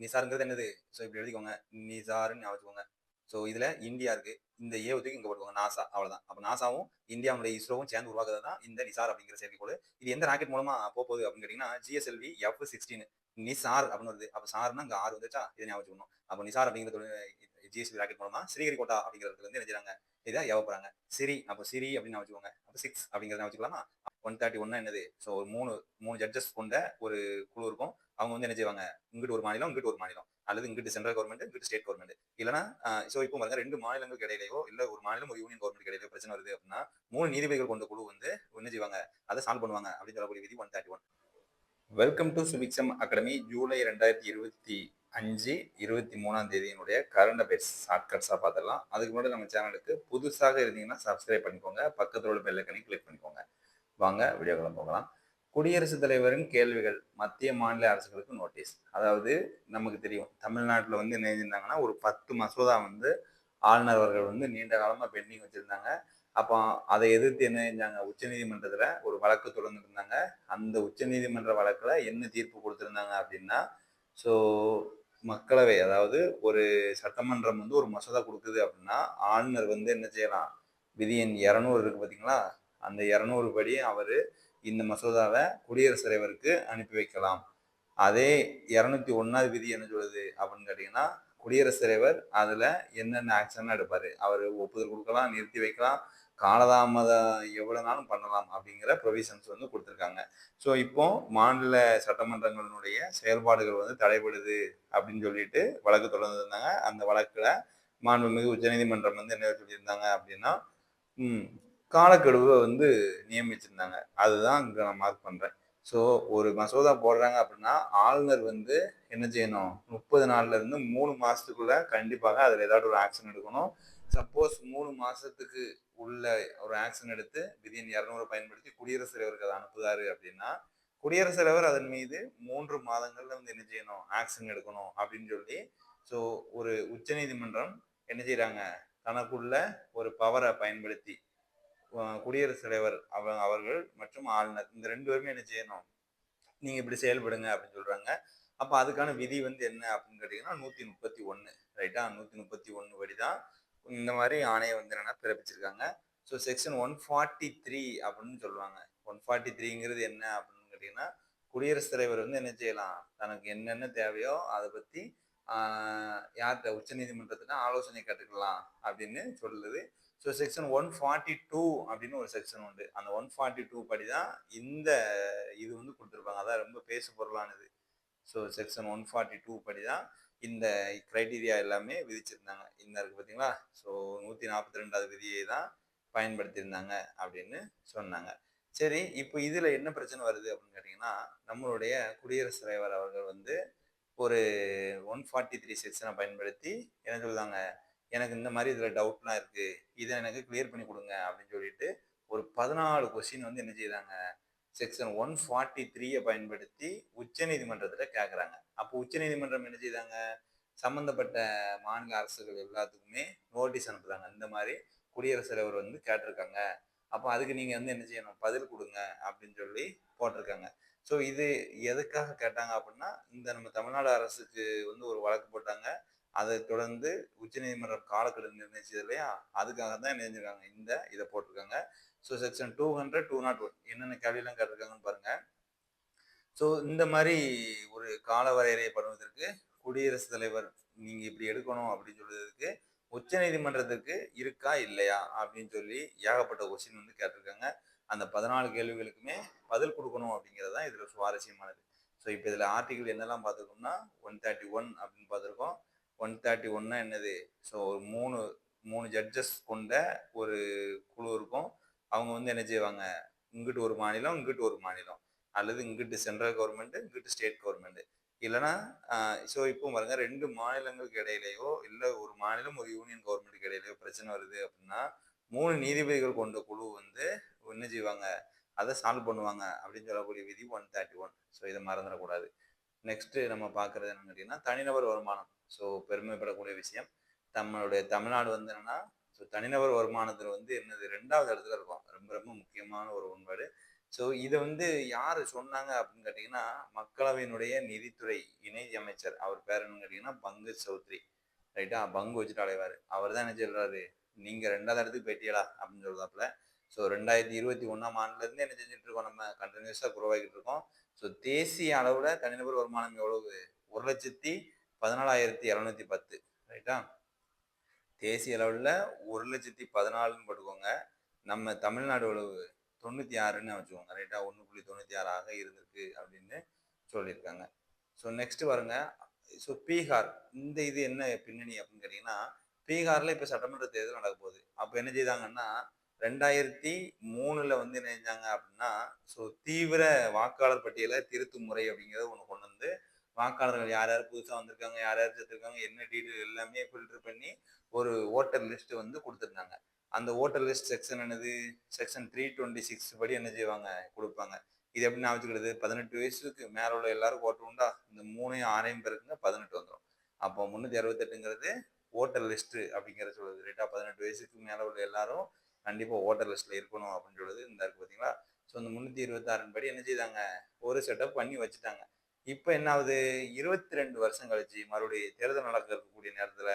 நிசார்ங்கிறது என்னது? ஸோ இப்படி எழுதிக்கோங்க. நிசார்ன்னு ஞாபகம் வச்சுக்கோங்க. ஸோ இதுல இந்தியா இருக்கு. இந்த ஏவ தூக்கி இங்க போட்டுக்கோங்க. நாசா அவ்வளவுதான். அப்ப நாசாவும் இந்தியாவுடைய இஸ்ரோவும் சேர்ந்து உருவாக்குறது தான் இந்த நிசார் அப்படிங்கிற செயற்கைக்கோள். இது எந்த ராக்கெட் மூலமா போகுது அப்படின்னு கேட்டீங்கன்னா, ஜிஎஸ்எல்வி F-16 நிசார் அப்படின்னு வருது. அப்ப சார்னா இங்க ஆர் வந்துச்சா? இதை ஞாபகம் வச்சுக்கணும். அப்ப நிசார் அப்படிங்கிற ஜிஎஸ்எல்வி ராக்கெட் மூலமா ஸ்ரீஹரிகோட்டா அப்படிங்கிற இடத்துல இருந்து என்ன செய்றாங்க? இதை ஏவ போறாங்க. அப்ப சிரி அப்படின்னு ஞாபகம் வச்சுக்கோங்க. அப்ப 6 அப்படிங்கிறத ஞாபகம் வச்சுக்கலாமா? 131 என்னது? ஸோ ஒரு 3 ஜட்ஜஸ் கொண்ட ஒரு குழு இருக்கும். அவங்க வந்து என்ன செய்வாங்க? இங்கிட்டு ஒரு மாநிலம், இங்கிட்டு ஒரு மாநிலம். அல்லது இங்கிட்டு சென்ட்ரல் கவர்மெண்ட், இங்கிட்டு ஸ்டேட் கவர்மெண்ட். இல்லன்னா சோ இப்போ பாருங்க 2 மாநிலங்களுக்கு இடையிலயோ, இல்ல ஒரு மாநிலம் ஒரு யூனியன் கவர்மெண்ட்க்கு இடையிலயோ பிரச்சனை வருது அப்படின்னா, 3 நீதிபதிகள் கொண்ட குழு வந்து என்ன செய்வாங்க? அதை சால்வ் பண்ணுவாங்க அப்படின்னு சொல்லக்கூடிய விதி 131. Welcome to Subiksham academy. July 2025 23ஆம் தேதியினுடைய கரண்ட் அஃபேர்ஸ் ஷார்ட்கட்ஸா பார்த்துடலாம். அதுக்கு முன்னாடி நம்ம சேனலுக்கு புதுசாக இருந்தீங்கன்னா சப்ஸ்கிரைப் பண்ணிக்கோங்க. பக்கத்தில் உள்ள பெல் ஐக்கனை கிளிக் பண்ணிக்கோங்க. வாங்க வீடியோக்குள்ள போகலாம். குடியரசுத் தலைவரின் கேள்விகள் மத்திய மாநில அரசுகளுக்கு நோட்டீஸ். அதாவது நமக்கு தெரியும் தமிழ்நாட்டில் வந்து என்ன செஞ்சிருந்தாங்கன்னா ஒரு 10 மசோதா வந்து ஆளுநர் அவர்கள் வந்து நீண்ட காலமா பெண்டிங் வச்சிருந்தாங்க. அப்போ அதை எதிர்த்து என்ன செஞ்சாங்க? உச்சநீதிமன்றத்துல ஒரு வழக்கு தொடர்ந்து இருந்தாங்க. அந்த உச்சநீதிமன்ற வழக்குல என்ன தீர்ப்பு கொடுத்திருந்தாங்க அப்படின்னா, ஸோ மக்களவை அதாவது ஒரு சட்டமன்றம் வந்து ஒரு மசோதா கொடுக்குது அப்படின்னா ஆளுநர் வந்து என்ன செய்யலாம்? விதி எண் 200 இருக்கு பார்த்தீங்களா? அந்த 200 படி அவர் இந்த மசோதாவை குடியரசுத் தலைவருக்கு அனுப்பி வைக்கலாம். அதே 201வது விதி என்ன சொல்லுது அப்படின்னு கேட்டீங்கன்னா, குடியரசுத் தலைவர் அதுல என்னென்ன ஆக்ஷன் எடுப்பாரு? அவர் ஒப்புதல் கொடுக்கலாம், நிறுத்தி வைக்கலாம், காலதாமதம் எவ்வளவு நாளும் பண்ணலாம் அப்படிங்கிற ப்ரொவிஷன்ஸ் வந்து கொடுத்துருக்காங்க. ஸோ இப்போ மாநில சட்டமன்றங்களினுடைய செயல்பாடுகள் வந்து தடைபடுது அப்படின்னு சொல்லிட்டு வழக்கு தொடர்ந்து இருந்தாங்க. அந்த வழக்குல மாண்புமிகு உச்சநீதிமன்றம் வந்து என்ன சொல்லியிருந்தாங்க அப்படின்னா, காலக்கெடுவை வந்து நியமிச்சிருந்தாங்க. அதுதான் இங்க நான் மார்க் பண்றேன். ஸோ ஒரு மசோதா போடுறாங்க அப்படின்னா ஆளுநர் வந்து என்ன செய்யணும்? 30 நாள்ல இருந்து 3 மாசத்துக்குள்ள கண்டிப்பாக அதுல ஏதாவது ஒரு ஆக்ஷன் எடுக்கணும். சப்போஸ் 3 மாசத்துக்கு உள்ள ஒரு ஆக்ஷன் எடுத்து விதி எண் 200 பயன்படுத்தி குடியரசுத் தலைவருக்கு அதை அனுப்புதாரு அப்படின்னா, குடியரசுத் தலைவர் அதன் மீது 3 மாதங்கள்ல வந்து என்ன செய்யணும்? ஆக்ஷன் எடுக்கணும் அப்படின்னு சொல்லி ஸோ ஒரு உச்சநீதிமன்றம் என்ன செய்யறாங்க? தனக்குள்ள ஒரு பவரை பயன்படுத்தி குடியரசுத் தலைவர் அவர்கள் மற்றும் ஆளுநர் இந்த 2 பேருமே என்ன செய்யணும்? நீங்க இப்படி செயல்படுங்க அப்படின்னு சொல்றாங்க. அப்ப அதுக்கான விதி வந்து என்ன அப்படின்னு கேட்டீங்கன்னா 131 ரைட்டா? 131 படிதான் இந்த மாதிரி ஆணையை வந்து என்னன்னா பிறப்பிச்சிருக்காங்க. ஸோ செக்ஷன் 143 அப்படின்னு சொல்லுவாங்க. 143ங்கிறது என்ன அப்படின்னு கேட்டீங்கன்னா, குடியரசுத் தலைவர் வந்து என்ன செய்யலாம்? தனக்கு என்னென்ன தேவையோ அதை பத்தி யார்கிட்ட? உச்ச நீதிமன்றத்துல ஆலோசனை கேட்டுக்கலாம் அப்படின்னு சொல்லுது. ஸோ செக்ஷன் 142 அப்படின்னு ஒரு செக்ஷன் உண்டு. அந்த 142 படிதான் இந்த இது வந்து கொடுத்துருப்பாங்க. அதான் ரொம்ப பேசு பொருளானது. ஸோ செக்ஷன் 142 படிதான் இந்த கிரைட்டீரியா எல்லாமே விதிச்சிருந்தாங்க. இந்த இருக்கு பார்த்தீங்களா? ஸோ 142வது விதியை தான் பயன்படுத்தியிருந்தாங்க அப்படின்னு சொன்னாங்க. சரி, இப்போ இதுல என்ன பிரச்சனை வருது அப்படின்னு கேட்டீங்கன்னா, நம்மளுடைய குடியரசுத் தலைவர் அவர்கள் வந்து ஒரு 143 செக்ஷனை பயன்படுத்தி என்ன சொல்லுதாங்க? எனக்கு இந்த மாதிரி இதுல டவுட்லாம் இருக்கு, இதை எனக்கு கிளியர் பண்ணி கொடுங்க அப்படின்னு சொல்லிட்டு ஒரு 14 கொஸ்டின் வந்து என்ன செய்யறாங்க? செக்ஷன் 143 பயன்படுத்தி உச்ச நீதிமன்றத்துல கேட்கறாங்க. அப்போ உச்ச நீதிமன்றம் என்ன செய்தாங்க? சம்பந்தப்பட்ட மாநில அரசுகள் எல்லாத்துக்குமே நோட்டீஸ் அனுப்புறாங்க. இந்த மாதிரி குடியரசுத் தலைவர் வந்து கேட்டிருக்காங்க. அப்போ அதுக்கு நீங்க வந்து என்ன செய்யணும்? பதில் கொடுங்க அப்படின்னு சொல்லி போட்டிருக்காங்க. ஸோ இது எதுக்காக கேட்டாங்க அப்படின்னா, இந்த நம்ம தமிழ்நாடு அரசுக்கு வந்து ஒரு வழக்கு போட்டாங்க. அதை தொடர்ந்து உச்சநீதிமன்றம் காலக்கெடு நிர்ணயிச்சது இல்லையா? அதுக்காக தான் என்ன செஞ்சிருக்காங்க? இதை போட்டிருக்காங்க. ஸோ செக்ஷன் 200, 201 என்னென்ன கேள்வியெல்லாம் கேட்டிருக்காங்கன்னு பாருங்க. ஸோ இந்த மாதிரி ஒரு கால வரையறையை பண்ணுவதற்கு குடியரசுத் தலைவர் நீங்க இப்படி எடுக்கணும் அப்படின்னு சொல்றதுக்கு உச்ச நீதிமன்றத்துக்கு இருக்கா இல்லையா அப்படின்னு சொல்லி ஏகப்பட்ட கொஸ்டின் வந்து கேட்டிருக்காங்க. அந்த 14 கேள்விகளுக்குமே பதில் கொடுக்கணும் அப்படிங்கிறது தான் இதுல சுவாரஸ்யமானது. ஸோ இப்போ இதுல ஆர்டிகிள் என்னெல்லாம் பார்த்துருக்கோம்னா 131 அப்படின்னு பார்த்துருக்கோம். 131 என்னது? ஸோ ஒரு மூணு ஜட்ஜஸ் கொண்ட ஒரு குழு இருக்கும். அவங்க வந்து என்ன செய்வாங்க? இங்கிட்டு ஒரு மாநிலம், இங்கிட்டு ஒரு மாநிலம், அல்லது இங்கிட்டு சென்ட்ரல் கவர்மெண்ட், இங்கிட்டு ஸ்டேட் கவர்மெண்ட். இல்லைன்னா ஸோ இப்போ பாருங்க 2 மாநிலங்களுக்கு இடையிலையோ இல்லை ஒரு மாநிலம் ஒரு யூனியன் கவர்மெண்ட்டுக்கு இடையிலையோ பிரச்சனை வருது அப்படின்னா 3 நீதிபதிகள் கொண்ட குழு வந்து என்ன செய்வாங்க? அதை சால்வ் பண்ணுவாங்க அப்படின்னு சொல்லக்கூடிய விதி 131. ஸோ இதை மறந்துடக்கூடாது. நெக்ஸ்ட் நம்ம பார்க்கறது என்னன்னு கேட்டீங்கன்னா தனிநபர் வருமானம். ஸோ பெருமைப்படக்கூடிய விஷயம். நம்மளுடைய தமிழ்நாடு வந்து என்னன்னா, ஸோ தனிநபர் வருமானத்துல வந்து என்னது 2வது இடத்துல இருக்கும். ரொம்ப ரொம்ப முக்கியமான ஒரு ஒன்பாடு. ஸோ இதை வந்து யாரு சொன்னாங்க அப்படின்னு கேட்டீங்கன்னா, மக்களவையினுடைய நிதித்துறை இணை அமைச்சர். அவர் பேர் என்னன்னு கேட்டீங்கன்னா பங்கஜ் சௌத்ரி. ரைட்டா? பங்கு வச்சுட்டு அலைவாரு. அவர் தான் என்ன சொல்றாரு, நீங்க 2வது இடத்துக்கு போயிட்டீங்களா அப்படின்னு சொல்றாப்புல. ஸோ 2021ஆம் ஆண்டுல இருந்து என்ன செஞ்சுட்டு இருக்கோம், நம்ம கண்டினியூஸா குரோ ஆகிட்டு இருக்கோம். ஸோ தேசிய அளவுல தனிநபர் வருமானம் எவ்வளவு? 1,14,710. ரைட்டா? தேசிய அளவுல 1,14,014 போட்டுக்கோங்க. நம்ம தமிழ்நாடு எவ்வளவு? 96ன்னு வச்சுக்கோங்க. ரைட்டா? 1.96ஆக இருந்திருக்கு அப்படின்னு சொல்லியிருக்காங்க. ஸோ நெக்ஸ்ட் பாருங்க. ஸோ பீகார், இந்த இது என்ன பின்னணி அப்படின்னு கேட்டீங்கன்னா, பீகார்ல இப்ப சட்டமன்ற தேர்தல் நடக்க போகுது. அப்ப என்ன செய்தாங்கன்னா, 2003ல வந்து என்ன செஞ்சாங்க அப்படின்னா, ஸோ தீவிர வாக்காளர் பட்டியலை திருத்தும் முறை அப்படிங்கிறத ஒண்ணு கொண்டு வந்து, வாக்காளர்கள் யார் யார் புதுசா வந்திருக்காங்க, யார் யார் செத்துருக்காங்க, என்ன டீட்டெயில் எல்லாமே ஃபில்டர் பண்ணி ஒரு ஓட்டர் லிஸ்ட் வந்து கொடுத்துருந்தாங்க. அந்த ஓட்டர் லிஸ்ட் செக்ஷன் என்னது, செக்ஷன் 326 படி என்ன செய்வாங்க, கொடுப்பாங்க. இது எப்படி நான் வச்சுக்கிறது, 18 வயசுக்கு மேல உள்ள எல்லாரும் ஓட்டு உண்டா, இந்த 3ஐயும் 6ஐயும் பெருக்குங்க 18 வந்துடும். அப்போ 368ங்கிறது ஓட்டர் லிஸ்ட் அப்படிங்கிறத சொல்லுது. ரைட்டா? 18 வயசுக்கு மேல உள்ள எல்லாரும் கண்டிப்பா ஓட்டர் லிஸ்ட்ல இருக்கணும் அப்படின்னு சொல்லுது. இந்த இருக்கு பார்த்தீங்களா? ஸோ இந்த 326 படி என்ன செய்தாங்க, ஒரு செட்டப் பண்ணி வச்சுட்டாங்க. இப்போ என்ன ஆகுது, 22 வருஷம் கழிச்சு மறுபடியும் தேர்தல் நடக்க இருக்கக்கூடிய நேரத்துல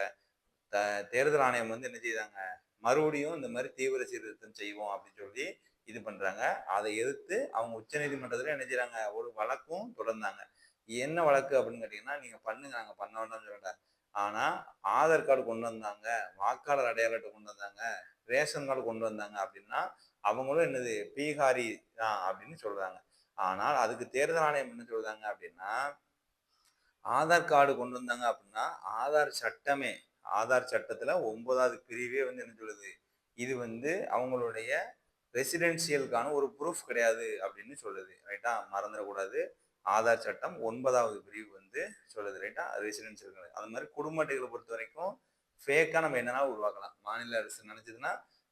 தேர்தல் ஆணையம் வந்து என்ன செய்தாங்க, மறுபடியும் இந்த மாதிரி தீவிர சீர்திருத்தம் செய்வோம் அப்படின்னு சொல்லி இது பண்றாங்க. அதை எதிர்த்து அவங்க உச்சநீதிமன்றத்துல என்ன செய்றாங்க, ஒரு வழக்கும் தொடர்ந்தாங்க. என்ன வழக்கு அப்படின்னு கேட்டீங்கன்னா, நீங்க பண்ணுங்க, நாங்க பண்ண வேண்டாம்னு சொல்லல. ஆனா ஆதார் கார்டு கொண்டு வந்தாங்க, வாக்காளர் அடையாள அட்டை கொண்டு வந்தாங்க, ரேஷன் கார்டு கொண்டு வந்தாங்க அப்படின்னா அவங்களும் என்னது பீகாரி தான் அப்படின்னு சொல்றாங்க. ஆனால் அதுக்கு தேர்தல் ஆணையம் என்ன சொல்றாங்க அப்படின்னா, ஆதார் கார்டு கொண்டு வந்தாங்க அப்படின்னா ஆதார் சட்டமே, ஆதார் சட்டத்துல 9வது பிரிவே வந்து என்ன சொல்லுது, இது வந்து அவங்களுடைய ரெசிடென்சியலுக்கான ஒரு ப்ரூஃப் கிடையாது அப்படின்னு சொல்லுது. ரைட்டா? மறந்துடக்கூடாது. ஆதார் சட்டம் 9வது பிரிவு வந்து சொல்லுது. ரைட்டா? ரெசிடென்சியல். அது மாதிரி குடும்ப அட்டைகளை பொறுத்த வரைக்கும் ஃபேக்கா நம்ம என்னன்னா உருவாக்கலாம். மாநில அரசு நினைச்சதுன்னா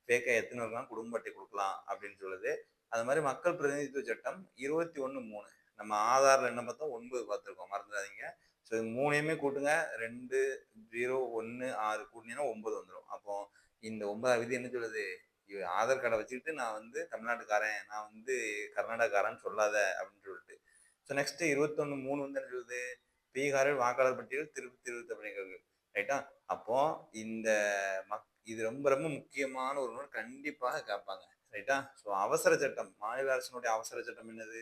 ஃபேக்கா எத்தனை இருக்கலாம் குடும்ப அட்டை கொடுக்கலாம் அப்படின்னு சொல்லுது. அது மாதிரி மக்கள் பிரதிநிதித்துவ சட்டம் 21(3). நம்ம ஆதார்ல என்ன பார்த்தோம், 9 பார்த்துருக்கோம், மறந்துடாதீங்க. ஸோ இது 3ஐயுமே கூட்டுங்க, 2, 0, 1, 6 கூட்டினீங்கன்னா 9 வந்துடும். அப்போ இந்த 9வது விதி என்ன சொல்லுது, ஆதார் கார்டை வச்சுக்கிட்டு நான் வந்து தமிழ்நாட்டுக்காரன், நான் வந்து கர்நாடகாரன்னு சொல்லாத அப்படின்னு சொல்லிட்டு. ஸோ நெக்ஸ்ட் 21(3 வந்து என்ன சொல்லுது, பீகாரில் வாக்காளர் பட்டியல் திருத்தப்படுகிறது. ரைட்டா? அப்போ இந்த இது ரொம்ப ரொம்ப முக்கியமான ஒரு நூல், கண்டிப்பாக கேட்பாங்க. ரைட்டா? ஸோ அவசர சட்டம், மாநில அரசினுடைய அவசர சட்டம் என்னது,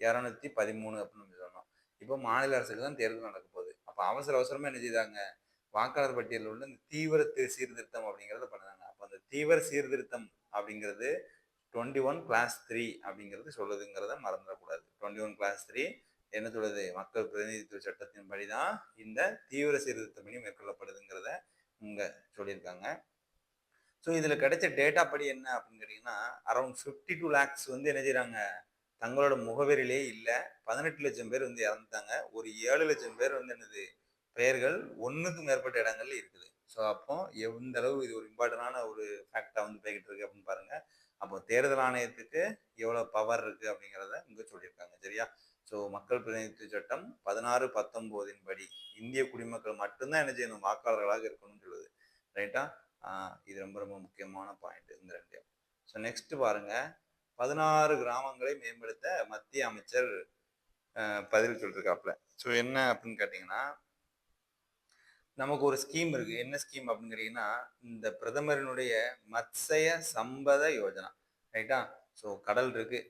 213 அப்படின்னு நம்ம சொன்னோம். இப்போ மாநில அரசுக்கு தான் தேர்தல் நடக்க போகுது. அப்போ அவசர அவசரமா என்ன செய்தாங்க, வாக்காளர் பட்டியலில் உள்ள இந்த தீவிர சீர்திருத்தம் அப்படிங்கிறத பண்ணாங்க. அப்போ அந்த தீவிர சீர்திருத்தம் அப்படிங்கிறது 21(3) அப்படிங்கிறது சொல்லுதுங்கிறத மறந்துடக்கூடாது. 21(3) என்ன சொல்லுது, மக்கள் பிரதிநிதித்துவ சட்டத்தின் படிதான் இந்த தீவிர சீர்திருத்த பணி மேற்கொள்ளப்படுதுங்கிறத இங்க சொல்லியிருக்காங்க. ஸோ இதுல கிடைச்ச டேட்டா படி என்ன அப்படின்னு கேட்டீங்கன்னா, அரௌண்ட் 52 lakhs வந்து என்ன செய்யறாங்க, தங்களோட முகவரியிலே இல்ல. 18 லட்சம் பேர் வந்து இறந்துட்டாங்க. ஒரு 7 லட்சம் பேர் வந்து என்னது, பெயர்கள் ஒண்ணுக்கும் மேற்பட்ட இடங்கள்ல இருக்குது. ஸோ அப்போ எந்த அளவு இது ஒரு இம்பார்ட்டன்டான ஒரு ஃபேக்டா வந்து போய்கிட்டு இருக்கு அப்படின்னு பாருங்க. அப்போ தேர்தல் ஆணையத்துக்கு எவ்வளவு பவர் இருக்கு அப்படிங்கிறத இங்க சொல்லியிருக்காங்க. சரியா? ஸோ மக்கள் பிரதிநிதித்துவ சட்டம் 16, 19 படி இந்திய குடிமக்கள் மட்டும்தான் என்ன செய்யணும், வாக்காளர்களாக இருக்கணும்னு சொல்லுது. ரைட்டா? இது ரொம்ப ரொம்ப முக்கியமான பாயிண்ட் இந்த 2. ஸோ நெக்ஸ்ட் பாருங்க. 16 கிராமங்களை மேம்படுத்த மத்திய அமைச்சர் பதில் சொல்லிருக்காப்ல. ஸோ என்ன அப்படின்னு கேட்டீங்கன்னா, நமக்கு ஒரு ஸ்கீம் இருக்கு. என்ன ஸ்கீம் அப்படின்னு கேட்டீங்கன்னா, இந்த பிரதமரினுடைய மத்ஸ்ய சம்பத யோஜனா. ரைட்டா? ஸோ கடல் இருக்கு,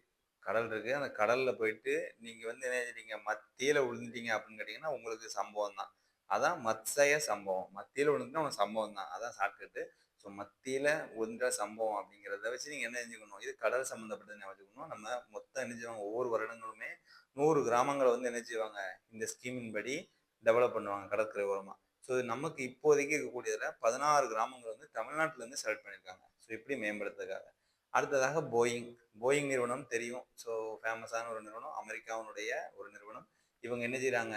கடல் இருக்கு. அந்த கடல்ல போயிட்டு நீங்க வந்து என்ன செஞ்சீங்க, மத்தியில விழுந்துட்டீங்க அப்படின்னு கேட்டீங்கன்னா உங்களுக்கு சம்பவம் தான். அதான் மத்ஸ்ய சம்பவம். மத்தியில விழுந்துட்டா உனக்கு சம்பவம் தான். அதான் ஷார்ட்கட்டு. ஸோ மத்தியில விழுந்த சம்பவம் அப்படிங்கிறத வச்சு நீங்க என்ன செஞ்சுக்கணும், இது கடல் சம்பந்தப்பட்டது வச்சுக்கணும். நம்ம மொத்தம் என்ன செய்வாங்க, ஒவ்வொரு வருடங்களுமே 100 கிராமங்களை வந்து என்ன செய்வாங்க, இந்த ஸ்கீமின் படி டெவலப் பண்ணுவாங்க கடற்கரை ஓரமா. ஸோ நமக்கு இப்போதைக்கு இருக்கக்கூடியதுல 16 கிராமங்கள் வந்து தமிழ்நாட்டுல இருந்து செலக்ட் பண்ணியிருக்காங்க. ஸோ இப்படி மேம்படுத்துறதுக்காக. அடுத்ததாக போயிங். போயிங் நிறுவனம் தெரியும். ஸோ ஃபேமஸான ஒரு நிறுவனம், அமெரிக்காவினுடைய ஒரு நிறுவனம். இவங்க என்ன செய்யறாங்க,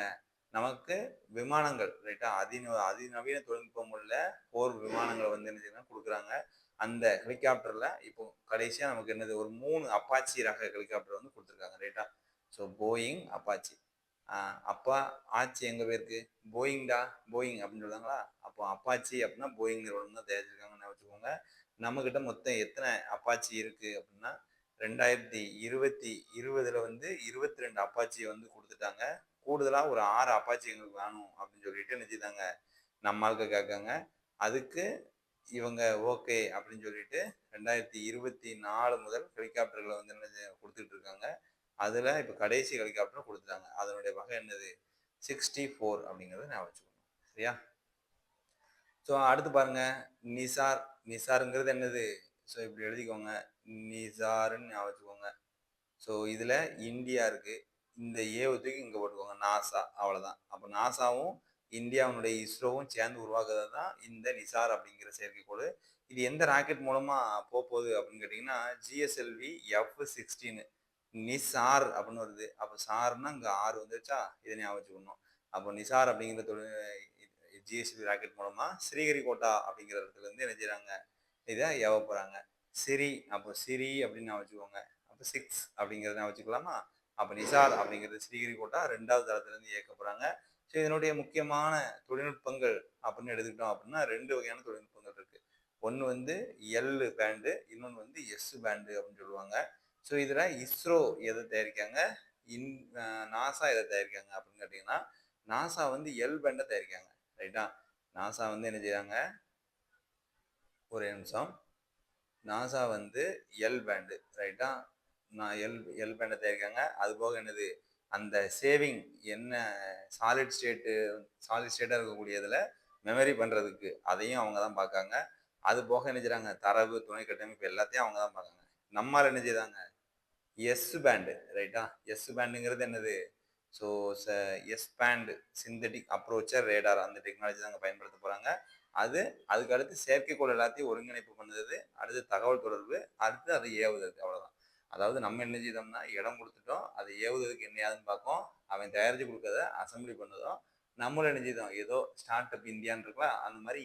நமக்கு விமானங்கள், ரைட்டா, அதிநவீன தொழில்நுட்பம் உள்ள போர் விமானங்களை வந்து என்ன செய்யறாங்க, கொடுக்குறாங்க. அந்த ஹெலிகாப்டர்ல இப்போ கடைசியா நமக்கு என்னது, ஒரு 3 அப்பாச்சி ரக ஹெலிகாப்டர் வந்து கொடுத்துருக்காங்க. ரைட்டா? So Boeing, Apache. அப்பா ஆட்சி எங்க போயிருக்கு, போயிங்டா, போயிங் அப்படின்னு சொல்றாங்களா, அப்போ அப்பாச்சி அப்படின்னா போயிங் நிறுவனம் தான் தயாரிச்சிருக்காங்கன்னு வச்சுக்கோங்க. நம்ம கிட்ட மொத்தம் எத்தனை அப்பாச்சி இருக்கு அப்படின்னா 2020 வந்து 22 அப்பாச்சியை வந்து கொடுத்துட்டாங்க. கூடுதலா ஒரு 6 அப்பாச்சி எங்களுக்கு வேணும் அப்படின்னு சொல்லிட்டு என்ன செய்தாங்க, நம்ம ஆளுங்க கேட்காங்க. அதுக்கு இவங்க ஓகே அப்படின்னு சொல்லிட்டு 2024 முதல் ஹெலிகாப்டர்களை வந்து என்ன கொடுத்துட்டு இருக்காங்க. அதுல இப்ப கடைசி ஹெலிகாப்டர் கொடுத்துட்டாங்க. அதனுடைய வகை என்னது, 64 அப்படிங்கறத நான் வச்சுக்கணும். சரியா? ஸோ அடுத்து பாருங்க, நிசார். நிசாருங்கிறது என்னது? ஸோ இப்படி எழுதிக்கோங்க, நிசார்ன்னு ஞாபகம் வச்சுக்கோங்க. ஸோ இதுல இந்தியா இருக்கு. இந்த ஏவை தூக்கி இங்க போட்டுக்கோங்க, நாசா. அவ்வளவுதான். அப்ப நாசாவும் இந்தியாவுடைய இஸ்ரோவும் சேர்ந்து உருவாக்குறது தான் இந்த நிசார் அப்படிங்கிற செயற்கைக்கோள். இது எந்த ராக்கெட் மூலமா போகுது அப்படின்னு கேட்டீங்கன்னா, ஜிஎஸ்எல்வி F-16 நிசார் அப்படின்னு வருது. அப்ப சார்னா இங்க ஆறு வந்துருச்சா, இதை ஞாபகம் வச்சுக்கணும். அப்போ நிசார் அப்படிங்கிற ஜிஎஸ்எல்வி ராக்கெட் மூலமா ஸ்ரீஹரிகோட்டா அப்படிங்கிற இடத்துல இருந்து என்ன செய்றாங்க, இதை ஏவ போறாங்க. சிரி, அப்போ சிரி அப்படின்னு ஞாபகம் வச்சுக்கோங்க. அப்போ 6 அப்படிங்கிறத ஞாபகம் வச்சுக்கலாமா? அப்போ நிசார் அப்படிங்கிறது ஸ்ரீஹரிகோட்டா 2வது தளத்துல இருந்து இயக்க போறாங்க. ஸோ இதனுடைய முக்கியமான தொழில்நுட்பங்கள் அப்படின்னு எடுத்துக்கிட்டோம் அப்படின்னா 2 வகையான தொழில்நுட்பங்கள் இருக்கு. ஒன்று வந்து எல் பேண்டு, இன்னொன்று வந்து எஸ் பேண்டு அப்படின்னு சொல்லுவாங்க. ஸோ இதுல இஸ்ரோ எதை தயாரிக்காங்க, இன் நாசா எதை தயாரிக்காங்க அப்படின்னு கேட்டீங்கன்னா, நாசா வந்து எல் பேண்டை தயாரிக்காங்க. ரைட்டா? நாசா வந்து என்ன செய்றாங்க, ஒரே நிமிஷம். நாசா வந்து எல் பேண்டு, ரைட்டா? நான் எல் பேண்டை தயாரிக்காங்க. அது போக என்னது, அந்த சேவிங் என்ன சாலிட் ஸ்டேட்டா இருக்கக்கூடியதுல மெமரி பண்றதுக்கு அதையும் அவங்க தான் பார்க்காங்க. அது போக என்ன செய்றாங்க, தரவு, துணை கட்டமைப்பு எல்லாத்தையும் அவங்க தான் பார்க்காங்க. நம்மால் என்ன செய்றாங்க, எஸ் பேண்டு, ரைட்டா? எஸ் பேண்டுங்கிறது என்னது, so S band synthetic aperture radar, அந்த டெக்னாலஜி தாங்க பயன்படுத்த போறாங்க. அதுக்கு அடுத்து செயற்கைக்கோள் எல்லாத்தையும் ஒருங்கிணைப்பு பண்ணுறது, அடுத்து தகவல் தொடர்பு, அடுத்து அதை ஏவுதல். அவ்வளவுதான். அதாவது நம்ம என்ன செய்தோம்னா இடம் கொடுத்துட்டோம், அதை ஏவுவதற்கு என்னையாதுன்னு பார்ப்போம். அவன் தயாரிச்சு கொடுக்கறத அசம்பிளி பண்ணதும் நம்மளும் என்ன செய்தோம், ஏதோ ஸ்டார்ட் அப் இந்தியான்னு இருக்கலாம், அந்த மாதிரி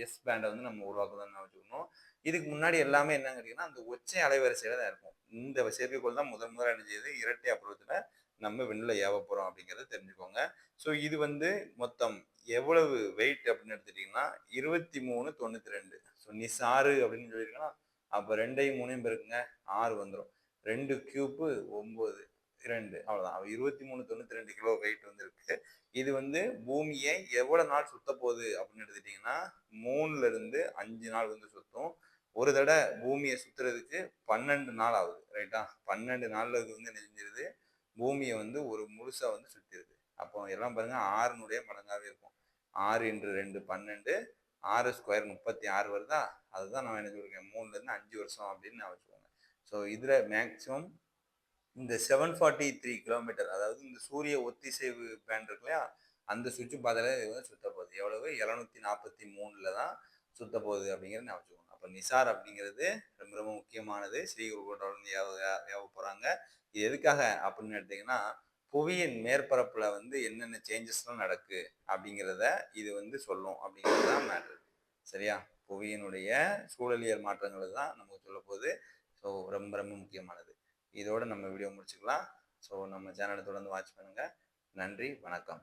எஸ் பேண்டை வந்து நம்ம உருவாக்குதான் வச்சுக்கணும். இதுக்கு முன்னாடி எல்லாமே என்னன்னு கேட்டீங்கன்னா, அந்த ஒற்றை அலைவரிசையில தான் இருக்கும். இந்த செயற்கைக்கோள் தான் முதல்ல என்ன செய்யுது, இரட்டை அப்புறத்துல நம்ம விண்ணில ஏவ போறோம் அப்படிங்கறத தெரிஞ்சுக்கோங்க. ஸோ இது வந்து மொத்தம் எவ்வளவு வெயிட் அப்படின்னு எடுத்துட்டீங்கன்னா 2392. ஸோ நிசாரு அப்படின்னு சொல்லியிருக்கோன்னா, அப்போ 2ஐயும் 3ஐயும் பெருக்குங்க, 6 வந்துடும். 2 கியூப் 9, 2 அவ்வளவுதான். 2392 கிலோ வெயிட் வந்து இருக்கு. இது வந்து பூமியை எவ்வளவு நாள் சுத்த போகுது அப்படின்னு எடுத்துட்டீங்கன்னா, 3ல இருந்து 5 நாள் வந்து சுத்தும். ஒரு தடவை பூமியை சுத்துறதுக்கு 12 நாள் ஆகுது. ரைட்டா? 12 நாள்ல இது வந்து நெஞ்சிருது, பூமியை வந்து ஒரு முழுசா வந்து சுத்திருது. அப்போ எல்லாம் பாருங்க 6னுடைய மடங்காவே இருக்கும். 6 × 2 12, 6 ஸ்கொயர் 36 வருதா? அதுதான் நான் என்ன சொல்லியிருக்கேன், 3ல இருந்து 5 வருஷம் அப்படின்னு நான் வச்சுக்கோங்க. ஸோ இதுல மேக்சிமம் இந்த 743 கிலோமீட்டர், அதாவது இந்த சூரிய ஒத்திசைவு பேண்ட் இருக்கு இல்லையா, அந்த சுற்று பாதையில சுத்த போகுது. எவ்வளவு, 743ல தான் சுத்த போகுது அப்படிங்கிறத நான் வச்சுக்கோங்க. அப்போ நிசார் அப்படிங்கிறது ரொம்ப ரொம்ப முக்கியமானது. ஸ்ரீஹரிகோட்டால இருந்து ஏவ போறாங்க. இது எதுக்காக அப்படின்னு எடுத்தீங்கன்னா, புவியின் மேற்பரப்புல வந்து என்னென்ன சேஞ்சஸ்லாம் நடக்கு அப்படிங்கிறத இது வந்து சொல்லும் அப்படிங்கிறது தான் மேட்ரு. சரியா? புவியினுடைய சூழலியல் மாற்றங்கள் தான் நமக்கு சொல்ல போகுது. ஸோ ரொம்ப ரொம்ப முக்கியமானது. இதோட நம்ம வீடியோ முடிச்சுக்கலாம். ஸோ நம்ம சேனலை தொடர்ந்து வாட்ச் பண்ணுங்க. நன்றி, வணக்கம்.